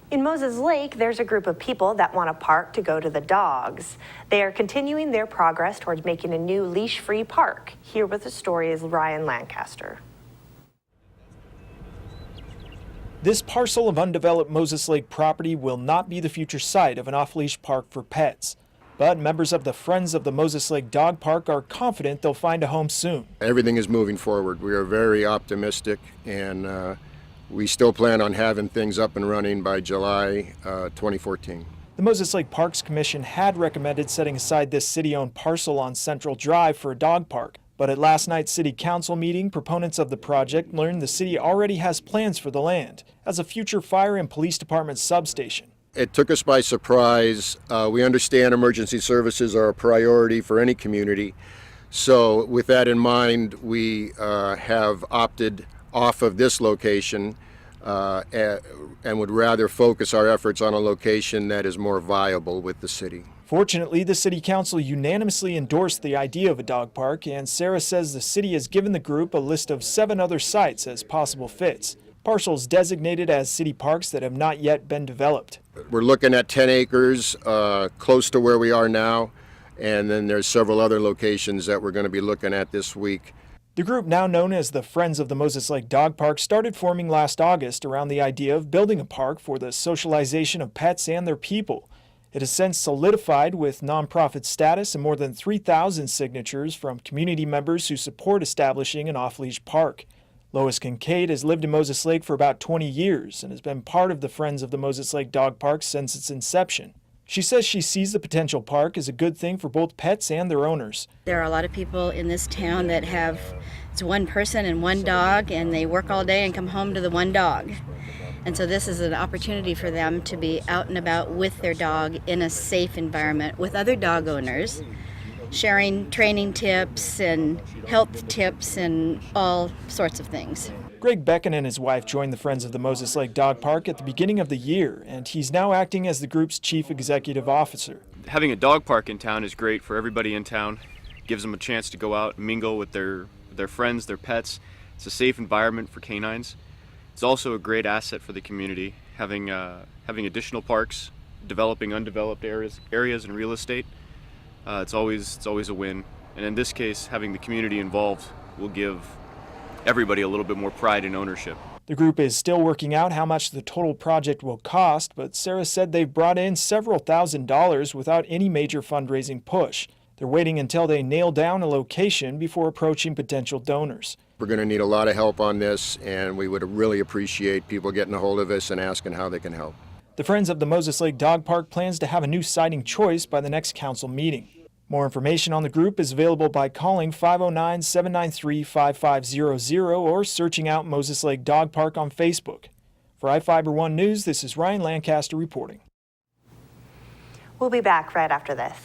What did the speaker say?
In Moses Lake, there's a group of people that want a park to go to the dogs. They are continuing their progress towards making a new leash-free park. Here with the story is Ryan Lancaster. This parcel of undeveloped Moses Lake property will not be the future site of an off-leash park for pets. But members of the Friends of the Moses Lake Dog Park are confident they'll find a home soon. Everything is moving forward. We are very optimistic, and we still plan on having things up and running by July 2014. The Moses Lake Parks Commission had recommended setting aside this city-owned parcel on Central Drive for a dog park. But at last night's city council meeting, proponents of the project learned the city already has plans for the land as a future fire and police department substation. It took us by surprise. We understand emergency services are a priority for any community. So with that in mind, we have opted off of this location and would rather focus our efforts on a location that is more viable with the city. Fortunately, the city council unanimously endorsed the idea of a dog park, and Sarah says the city has given the group a list of 7 other sites as possible fits, parcels designated as city parks that have not yet been developed. We're looking at 10 acres close to where we are now, and then there's several other locations that we're going to be looking at this week. The group, now known as the Friends of the Moses Lake Dog Park, started forming last August around the idea of building a park for the socialization of pets and their people. It has since solidified with nonprofit status and more than 3,000 signatures from community members who support establishing an off-leash park. Lois Kincaid has lived in Moses Lake for about 20 years and has been part of the Friends of the Moses Lake Dog Park since its inception. She says she sees the potential park as a good thing for both pets and their owners. There are a lot of people in this town that have, it's one person and one dog, and they work all day and come home to the one dog. And so this is an opportunity for them to be out and about with their dog in a safe environment with other dog owners, sharing training tips and health tips and all sorts of things. Greg Becken and his wife joined the Friends of the Moses Lake Dog Park at the beginning of the year, and he's now acting as the group's chief executive officer. Having a dog park in town is great for everybody in town. It gives them a chance to go out and mingle with their friends, their pets. It's a safe environment for canines. It's also a great asset for the community, having additional parks, developing undeveloped areas and real estate. It's always a win. And in this case, having the community involved will give everybody a little bit more pride in ownership. The group is still working out how much the total project will cost, but Sarah said they've brought in several $1,000s without any major fundraising push. They're waiting until they nail down a location before approaching potential donors. We're going to need a lot of help on this, and we would really appreciate people getting a hold of us and asking how they can help. The Friends of the Moses Lake Dog Park plans to have a new siting choice by the next council meeting. More information on the group is available by calling 509-793-5500 or searching out Moses Lake Dog Park on Facebook. For iFIBER 1 News, this is Ryan Lancaster reporting. We'll be back right after this.